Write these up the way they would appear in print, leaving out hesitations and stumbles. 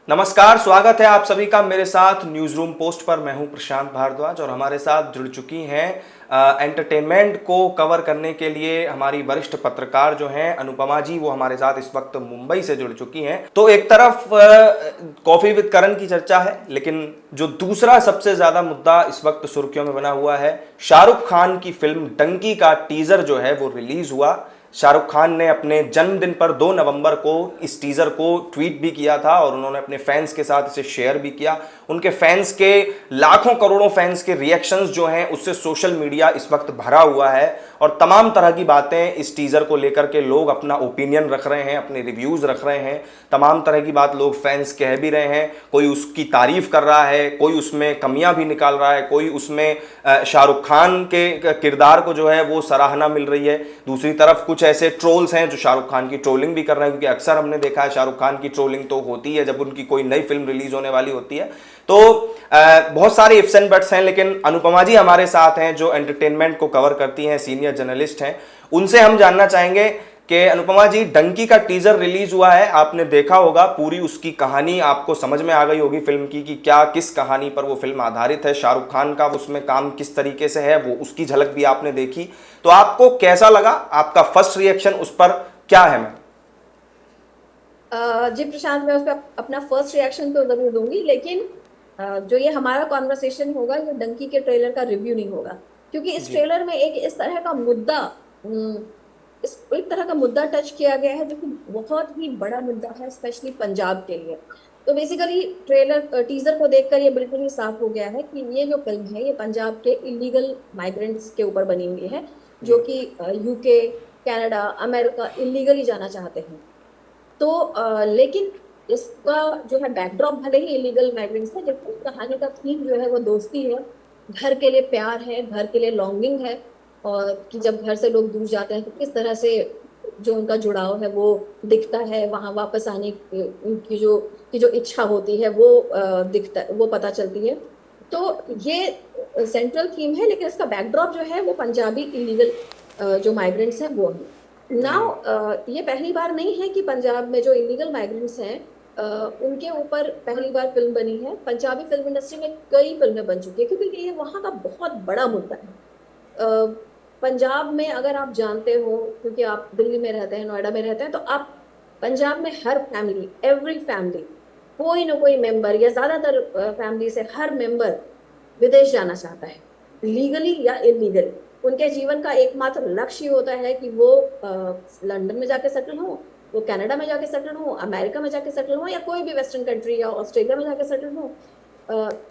नमस्कार, स्वागत है आप सभी का मेरे साथ न्यूज़ रूम पोस्ट पर। मैं हूं प्रशांत भारद्वाज और हमारे साथ जुड़ चुकी हैं एंटरटेनमेंट को कवर करने के लिए हमारी वरिष्ठ पत्रकार जो हैं अनुपमा जी। वो हमारे साथ इस वक्त मुंबई से जुड़ चुकी हैं। तो एक तरफ कॉफी विद करण की चर्चा है, लेकिन जो दूसरा सबसे ज्यादा मुद्दा इस वक्त सुर्खियों में बना हुआ है, शाहरुख खान की फिल्म डंकी का टीजर जो है वो रिलीज हुआ। शाहरुख खान ने अपने जन्मदिन पर 2 नवंबर को इस टीज़र को ट्वीट भी किया था और उन्होंने अपने फैंस के साथ इसे शेयर भी किया। उनके फैंस के लाखों करोड़ों फैंस के रिएक्शंस जो हैं उससे सोशल मीडिया इस वक्त भरा हुआ है और तमाम तरह की बातें इस टीज़र को लेकर के लोग अपना ओपिनियन रख रहे हैं, अपने रिव्यूज़ रख रहे हैं। तमाम तरह की बात लोग फैंस कह भी रहे हैं। कोई उसकी तारीफ कर रहा है, कोई उसमें कमियां भी निकाल रहा है, कोई उसमें शाहरुख खान के किरदार को जो है वो सराहना मिल रही है। दूसरी तरफ कुछ ऐसे ट्रोल्स हैं जो शाहरुख खान की ट्रोलिंग भी कर रहे हैं, क्योंकि अक्सर हमने देखा है शाहरुख खान की ट्रोलिंग तो होती है जब उनकी कोई नई फिल्म रिलीज होने वाली होती है। तो बहुत सारे इफ्स एंड बट्स हैं, लेकिन अनुपमा जी हमारे साथ हैं जो एंटरटेनमेंट को कवर करती हैं, सीनियर जर्नलिस्ट हैं। उनसे हम जानना चाहेंगे कि अनुपमा जी, डंकी का टीजर रिलीज हुआ है, आपने देखा होगा, पूरी उसकी कहानी आपको समझ में आ गई होगी फिल्म की कि क्या किस कहानी पर वो फिल्म आधारित है, शाहरुख खान का उसमें काम किस तरीके से है, वो उसकी झलक भी आपने देखी। तो आपको कैसा लगा, आपका फर्स्ट रिएक्शन उस पर क्या है? मैं जी प्रशांत, मैं उस पर अपना फर्स्ट रिएक्शन तो जरूर दूंगी, लेकिन जो ये हमारा कॉन्वर्सेशन होगा ये डंकी के ट्रेलर का रिव्यू नहीं होगा, क्योंकि इस जी ट्रेलर में एक इस तरह का मुद्दा इस एक तरह का मुद्दा टच किया गया है जो कि बहुत ही बड़ा मुद्दा है, स्पेशली पंजाब के लिए। तो बेसिकली ट्रेलर टीजर को देखकर ये बिल्कुल ही साफ हो गया है कि ये जो फिल्म है ये पंजाब के इलीगल माइग्रेंट्स के ऊपर बनी हुई है, जो जी कि यूके, कनाडा, अमेरिका इलीगली जाना चाहते हैं। तो लेकिन इसका जो है बैकड्रॉप भले ही इलीगल माइग्रेंट्स है, लेकिन कहानी का थीम जो है वो दोस्ती है, घर के लिए प्यार है, घर के लिए लॉन्गिंग है। और कि जब घर से लोग दूर जाते हैं तो किस तरह से जो उनका जुड़ाव है वो दिखता है, वहां वापस आने उनकी जो इच्छा होती है वो दिखता, वो पता चलती है। तो ये सेंट्रल थीम है, लेकिन इसका बैकड्रॉप जो है वो पंजाबी इलीगल जो माइग्रेंट्स हैं वो है। जी नाउ ये पहली बार नहीं है कि पंजाब में जो इलीगल माइग्रेंट्स हैं उनके ऊपर पहली बार फिल्म बनी है। पंजाबी फिल्म इंडस्ट्री में कई फिल्में बन चुकी है, क्योंकि ये वहाँ का बहुत बड़ा मुद्दा है। अ, पंजाब में अगर आप जानते हो, क्योंकि आप दिल्ली में रहते हैं, नोएडा में रहते हैं, तो आप पंजाब में हर फैमिली, एवरी फैमिली, कोई ना कोई मेंबर या ज्यादातर फैमिली से हर मेंबर विदेश जाना चाहता है, लीगली या इलीगली। उनके जीवन का एकमात्र लक्ष्य होता है कि वो लंदन में जाके सेटल हो, वो कनाडा में जाके सेटल हो, अमेरिका में जाके सेटल हो, या कोई भी वेस्टर्न कंट्री या ऑस्ट्रेलिया में जाके सेटल हो।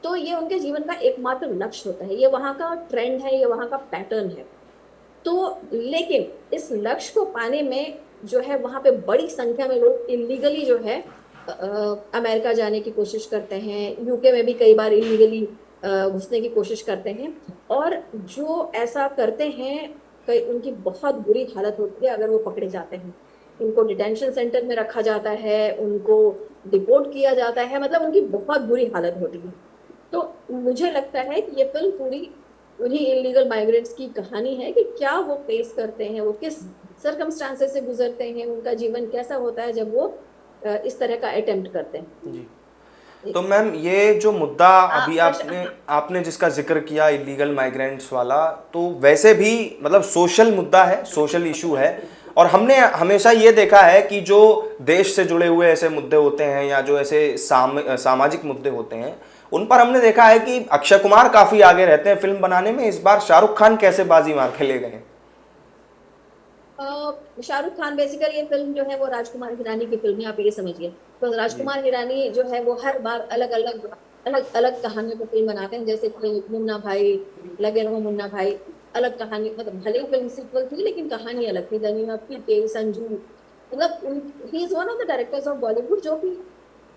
तो ये उनके जीवन का एकमात्र लक्ष्य होता है, ये वहाँ का ट्रेंड है, ये वहाँ का पैटर्न है। तो लेकिन इस लक्ष्य को पाने में जो है वहां पे बड़ी संख्या में लोग इलीगली जो है अमेरिका जाने की कोशिश करते हैं, यूके में भी कई बार इलीगली घुसने की कोशिश करते हैं। और जो ऐसा करते हैं, कई उनकी बहुत बुरी हालत होती है अगर वो पकड़े जाते हैं। उनको डिटेंशन सेंटर में रखा जाता है, उनको डिपोर्ट किया जाता है, मतलब उनकी बहुत बुरी हालत होती है। तो मुझे लगता है कि ये फिल्म पूरी उन्हीं इलीगल माइग्रेंट्स की कहानी है कि क्या वो फेस करते हैं, वो किस सरकमस्टांसेस से गुजरते हैं, उनका जीवन कैसा होता है जब वो इस तरह का अटेम्प्ट करते हैं। जी। तो मैम, ये जो मुद्दा अभी प्रश्न, आपने हाँ। आपने जिसका जिक्र किया, इलीगल माइग्रेंट्स वाला, तो वैसे भी मतलब सोशल मुद्दा है, सोशल इशू है। और हमने हमेशा ये देखा है कि जो देश से जुड़े हुए ऐसे मुद्दे होते हैं या जो ऐसे सामाजिक मुद्दे होते हैं, उन पर हमने देखा है कि अक्षय कुमार काफ़ी आगे रहते हैं फिल्म बनाने में। इस बार शाहरुख खान कैसे बाजी मार के ले गए? शाहरुख खान बेसिकली ये फिल्म जो है वो राजकुमार हिरानी की फिल्म है, आप ये समझिए। तो जी राजकुमार हिरानी जो है वो हर बार अलग अलग अलग अलग कहानियों पर फिल्म बनाते हैं, जैसे कि मुन्ना भाई, लगे रहो मुन्ना भाई। अलग कहानी, मतलब भले ही फिल्म सीक्वल थी लेकिन कहानी अलग थी। दनीना के संजू, मतलब he is one of the directors of Bollywood जो कि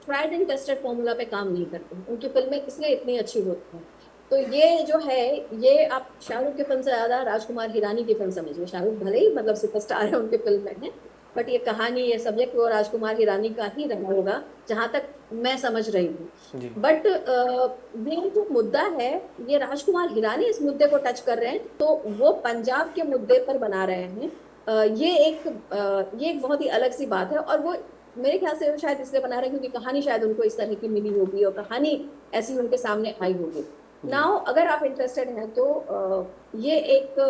ट्राइड एंड टेस्टेड फॉर्मूला पे काम नहीं करते हैं। उनकी फिल्में इसलिए इतनी अच्छी होती हैं। तो ये जो है, ये आप शाहरुख की फिल्म से ज्यादा राजकुमार हिरानी की फिल्म समझिए। शाहरुख भले ही मतलब सुपरस्टार है, उनके फिल्म में है, बट ये कहानी, ये सब्जेक्ट वो राजकुमार हिरानी का ही रहा होगा, जहां तक मैं समझ रही हूँ। जी बट ये जो मुद्दा है, ये राजकुमार हिरानी इस मुद्दे को टच कर रहे हैं, तो वो पंजाब के मुद्दे पर बना रहे हैं। ये एक बहुत ही अलग सी बात है। और वो मेरे ख्याल से वो शायद इसलिए बना रहे हैं क्योंकि कहानी शायद उनको इस तरह की मिली होगी और कहानी ऐसी उनके सामने आई होगी। जी नाउ अगर आप इंटरेस्टेड हैं तो ये एक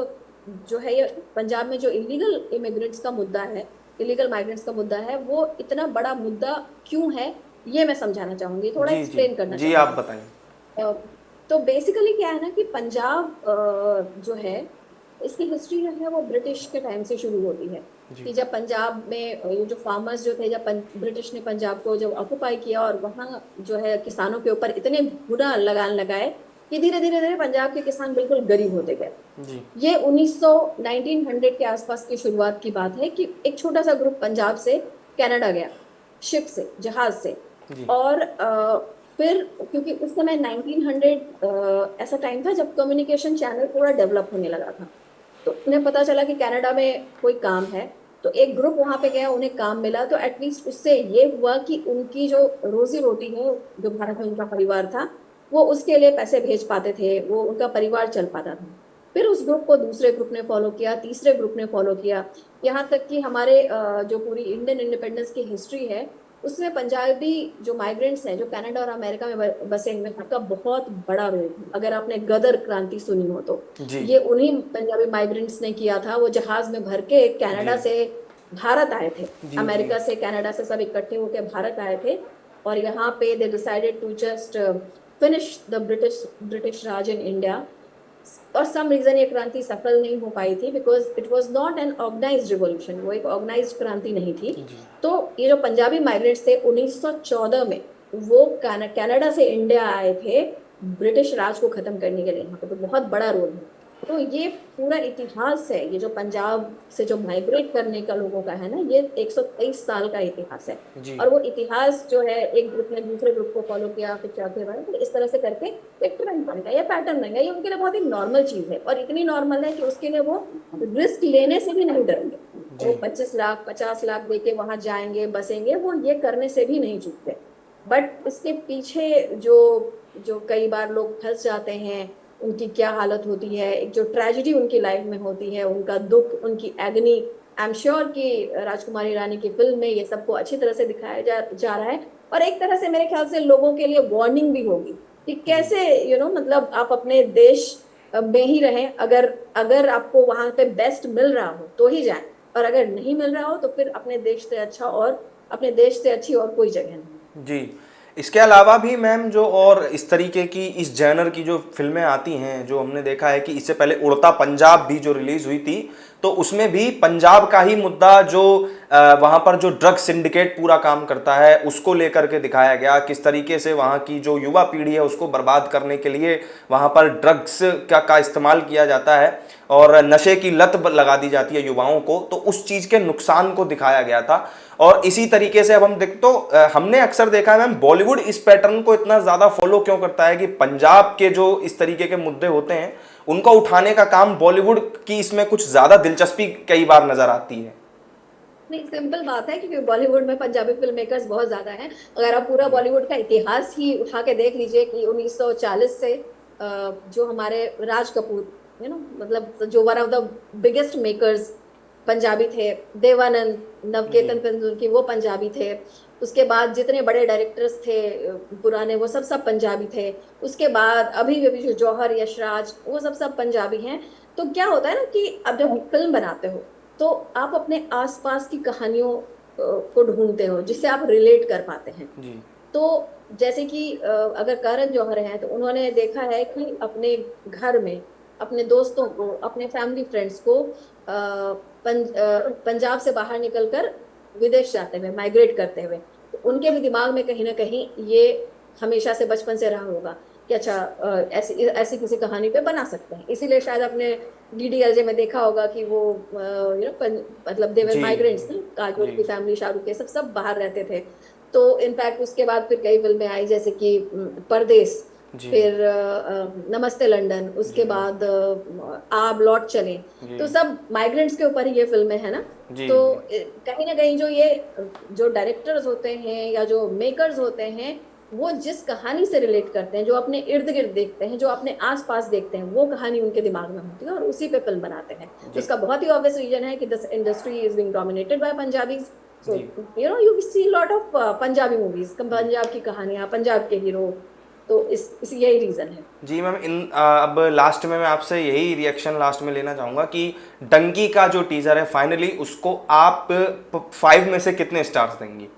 जो है, ये पंजाब में जो इलीगल इमिग्रेंट्स का मुद्दा है, इलीगल माइग्रेंट्स का मुद्दा है, वो इतना बड़ा मुद्दा क्यों है, ये मैं समझाना चाहूंगी, थोड़ा जी जी एक्सप्लेन करना जी, आप चाहूंगी। बताइए। अ, तो बेसिकली क्या है ना कि पंजाब जो है, इसकी हिस्ट्री जो है वो ब्रिटिश के टाइम से शुरू होती है। जी कि जब पंजाब में ये जो फार्मर्स जो थे, जब ब्रिटिश ने पंजाब को जब ऑक्युपाई किया और वहाँ जो है किसानों के ऊपर इतने बुरा लगान लगाए कि धीरे धीरे धीरे पंजाब के किसान बिल्कुल गरीब होते गए। जी ये 1900 1900 के आसपास की शुरुआत की बात है कि एक छोटा सा ग्रुप पंजाब से कनाडा गया, शिप से, जहाज से। जी और फिर क्योंकि उस समय 1900 ऐसा टाइम था जब कम्युनिकेशन चैनल पूरा डेवलप होने लगा था। तो उन्हें पता चला कि कनाडा में कोई काम है, तो एक ग्रुप वहां पे गया, उन्हें काम मिला, तो एटलीस्ट उससे ये हुआ कि उनकी जो रोजी रोटी है, जो भारत में उनका परिवार था, वो उसके लिए पैसे भेज पाते थे, वो उनका परिवार चल पाता था। फिर उस ग्रुप को दूसरे ग्रुप ने फॉलो किया, तीसरे ग्रुप ने फॉलो किया, यहाँ तक कि हमारे जो पूरी इंडियन इंडिपेंडेंस की हिस्ट्री है, उसमें पंजाबी जो माइग्रेंट्स हैं जो कनाडा और अमेरिका में बसे हुए हैं, उनका बहुत बड़ा रोल है। अगर आपने गदर क्रांति सुनी हो तो जी ये उन्हीं पंजाबी माइग्रेंट्स ने किया था। वो जहाज में भर के जी कनाडा से भारत आए थे, जी जी अमेरिका से कनाडा से सब इकट्ठे होकर भारत आए थे। और यहाँ पे they decided to just finish the British British Raj in India. और सम रीजन ये क्रांति सफल नहीं हो पाई थी because it was not an organised revolution, वो एक ऑर्गेनाइज्ड क्रांति नहीं थी। जी तो ये जो पंजाबी माइग्रेंट्स थे 1914 में, वो कनाडा से इंडिया आए थे ब्रिटिश राज को खत्म करने के लिए। यहाँ पे तो बहुत बड़ा रोल है। तो ये पूरा इतिहास है, ये जो पंजाब से जो माइग्रेट करने का लोगों का है ना, ये 123 साल का इतिहास है। जी और वो इतिहास जो है, एक ग्रुप ने दूसरे ग्रुप को फॉलो किया, फिर चौथे बार, फिर इस तरह से करके एक ट्रेंड बन गया, ये पैटर्न बन गया। ये उनके लिए बहुत ही नॉर्मल चीज है, और इतनी नॉर्मल है कि उसके लिए वो रिस्क लेने से भी नहीं डरेंगे। वो जी 25 लाख 50 लाख दे के वहां जाएंगे, बसेंगे, वो ये करने से भी नहीं चूकते। बट इसके पीछे जो जो कई बार लोग फंस जाते हैं, उनकी क्या हालत होती है, एक जो ट्रेजेडी उनकी लाइफ में होती है, उनका दुख, उनकी एगनी, आई एम श्योर कि राजकुमारी रानी की फिल्म में ये सबको अच्छी तरह से दिखाया जा रहा है। और एक तरह से मेरे ख्याल से लोगों के लिए वार्निंग भी होगी कि जी कैसे मतलब आप अपने देश में ही रहें। अगर अगर आपको वहां पे बेस्ट मिल रहा हो तो ही जाएं, और अगर नहीं मिल रहा हो तो फिर अपने देश से अच्छा, और अपने देश से अच्छी और कोई जगह नहीं। जी। इसके अलावा भी मैम, जो और इस तरीके की इस जैनर की जो फिल्में आती हैं, जो हमने देखा है कि इससे पहले उड़ता पंजाब भी जो रिलीज हुई थी, तो उसमें भी पंजाब का ही मुद्दा, जो वहाँ पर जो ड्रग सिंडिकेट पूरा काम करता है, उसको लेकर के दिखाया गया। किस तरीके से वहाँ की जो युवा पीढ़ी है उसको बर्बाद करने के लिए वहाँ पर ड्रग्स का इस्तेमाल किया जाता है और नशे की लत लगा दी जाती है युवाओं को, तो उस चीज़ के नुकसान को दिखाया गया था। और इसी तरीके से अब हम देख तो हमने अक्सर देखा है मैम, बॉलीवुड इस पैटर्न को इतना ज़्यादा फॉलो क्यों करता है कि पंजाब के जो इस तरीके के मुद्दे होते हैं उनको उठाने का काम बॉलीवुड की इसमें कुछ ज़्यादा दिलचस्पी कई बार नजर आती है। नहीं, सिंपल बात है क्योंकि बॉलीवुड में पंजाबी फिल्म मेकर्स बहुत ज्यादा हैं। अगर आप पूरा जी बॉलीवुड का इतिहास ही उठा के देख लीजिए कि 1940 से जो हमारे राज कपूर, मतलब जो one of the biggest makers Punjabi थे, देवानंद, जी नवकेतन की वो पंजाबी थे। उसके बाद जितने बड़े डायरेक्टर्स थे पुराने, वो सब सब पंजाबी थे। उसके बाद अभी जो जौहर, यशराज, वो सब सब पंजाबी हैं। तो क्या होता है ना कि अब जब फिल्म बनाते हो तो आप अपने आसपास की कहानियों को ढूंढते हो जिससे आप रिलेट कर पाते हैं। जी तो जैसे कि अगर करण जौहर हैं तो उन्होंने देखा है कि अपने घर में अपने दोस्तों को, अपने फैमिली फ्रेंड्स को पंजाब से बाहर निकलकर विदेश जाते हुए, माइग्रेट करते हुए, तो उनके भी दिमाग में कहीं ना कहीं ये हमेशा से बचपन से रहा होगा कि अच्छा ऐसी ऐसी किसी कहानी पे बना सकते हैं। इसीलिए शायद आपने डीडीएलजे में देखा होगा कि वो मतलब देवर जी माइग्रेंट्स ना, काजोल जी की फैमिली, शाहरुख के सब सब बाहर रहते थे। तो इनफैक्ट उसके बाद फिर कई फिल्में आई जैसे कि परदेस, जी फिर नमस्ते लंदन, उसके जी बाद आप लौट चले। जी तो सब माइग्रेंट्स के ऊपर ही ये फिल्में हैं ना। जी तो जी कहीं ना कहीं जो ये जो डायरेक्टर्स होते हैं या जो मेकर्स होते हैं, वो जिस कहानी से रिलेट करते हैं, जो अपने इर्द गिर्द देखते हैं, जो अपने आसपास देखते हैं, वो कहानी उनके दिमाग में होती है और उसी पे फिल्म बनाते हैं। तो जी इसका बहुत ही ऑब्वियस रीजन है कि this industry is being dominated by Punjabis. So जी you see lot of Punjabi movies, Punjab की कहानियां, पंजाब के हीरो, तो इस यही रीजन है। जी मैम, अब लास्ट में मैं आपसे यही रिएक्शन लास्ट में लेना चाहूँगा कि डंकी का जो टीजर है फाइनली, उसको आप 5 में से कितने स्टार्स देंगी?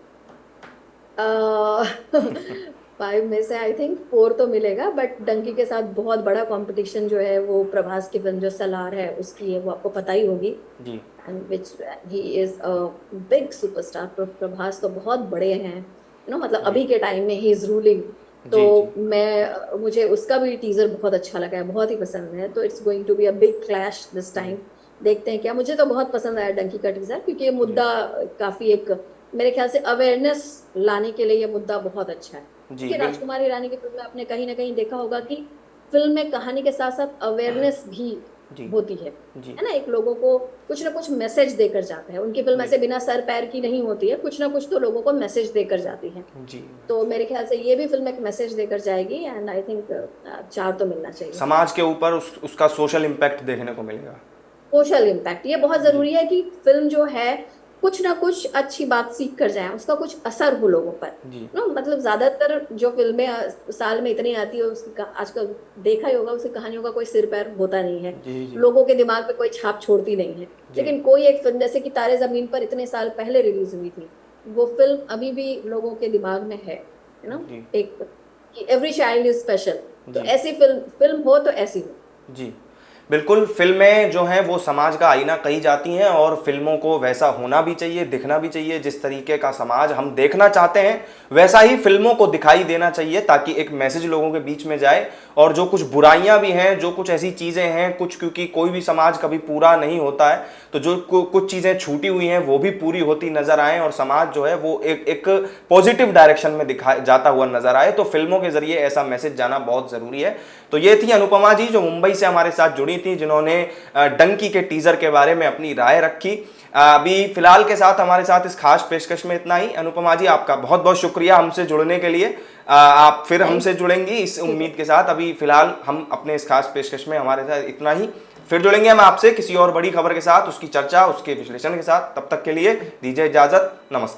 5 में से आई थिंक 4 तो मिलेगा, बट डंकी के साथ बहुत बड़ा कंपटीशन जो है वो प्रभास की फिल्म जो सलार है उसकी है, वो आपको पता ही होगी। जी and which he is a big superstar. Prabhas तो बहुत बड़े हैं, मतलब जी अभी के टाइम में ही इज रूलिंग। तो जी जी मुझे उसका भी टीजर बहुत अच्छा लगा है, बहुत ही पसंद है। तो it's going to be a big clash this जी टाइम। देखते हैं क्या। मुझे तो बहुत पसंद आया डंकी का टीजर, क्योंकि ये जी मुद्दा काफी एक, मेरे ख्याल से अवेयरनेस लाने के लिए ये मुद्दा बहुत अच्छा है। जी क्योंकि बिल राजकुमार हिरानी की फिल्म में आपने कहीं ना कहीं देखा होगा कि फिल्म में कहानी के साथ साथ अवेयरनेस भी जी होती जी है ना। एक लोगों को कुछ ना कुछ मैसेज देकर जाता है। उनकी फिल्म जी ऐसे बिना सर पैर की नहीं होती है, कुछ ना कुछ तो लोगों को मैसेज देकर जाती है। जी। तो मेरे ख्याल से ये भी फिल्म एक मैसेज देकर जाएगी, एंड आई थिंक 4 तो मिलना चाहिए। समाज के ऊपर उसका सोशल इम्पैक्ट देखने को मिलेगा। सोशल इम्पैक्ट ये बहुत जी जरूरी है कि फिल्म जो है कुछ ना कुछ अच्छी बात सीख कर जाए, उसका कुछ असर हो लोगों पर। जी नो मतलब ज्यादातर जो फिल्में साल में इतनी आती है, उसकी आजकल देखा ही होगा, उसकी कहानियों का कोई सिर पैर होता नहीं है, जी जी लोगों के दिमाग पे कोई छाप छोड़ती नहीं है। जी लेकिन कोई एक फिल्म जैसे कि तारे जमीन पर इतने साल पहले रिलीज हुई थी, वो फिल्म अभी भी लोगों के दिमाग में है, जी एक एवरी चाइल्ड इज स्पेशल। तो जी ऐसी फिल्म फिल्म हो तो ऐसी हो। जी बिल्कुल। फिल्में जो हैं वो समाज का आईना कही जाती हैं, और फिल्मों को वैसा होना भी चाहिए, दिखना भी चाहिए। जिस तरीके का समाज हम देखना चाहते हैं वैसा ही फिल्मों को दिखाई देना चाहिए, ताकि एक मैसेज लोगों के बीच में जाए। और जो कुछ बुराइयां भी हैं, जो कुछ ऐसी चीज़ें हैं कुछ, क्योंकि कोई भी समाज कभी पूरा नहीं होता है, तो जो कुछ चीज़ें छूटी हुई हैं वो भी पूरी होती नजर आएँ, और समाज जो है वो एक पॉजिटिव डायरेक्शन में दिखा जाता हुआ नजर आए। तो फिल्मों के जरिए ऐसा मैसेज जाना बहुत ज़रूरी है। तो ये थी अनुपमा जी जो मुंबई से हमारे साथ जुड़ी थी, जिन्होंने डंकी के टीजर के बारे में अपनी राय रखी। अभी फिलहाल के साथ हमारे साथ इस खास पेशकश में इतना ही। अनुपमा जी, आपका बहुत बहुत शुक्रिया हमसे जुड़ने के लिए। आप फिर थैंक हमसे जुड़ेंगी इस ठीक उम्मीद है। के साथ। अभी फिलहाल हम अपने इस खास पेशकश में हमारे साथ इतना ही। फिर जुड़ेंगे हम आपसे किसी और बड़ी खबर के साथ, उसकी चर्चा, उसके विश्लेषण के साथ। तब तक के लिए दीजिए इजाजत। नमस्कार।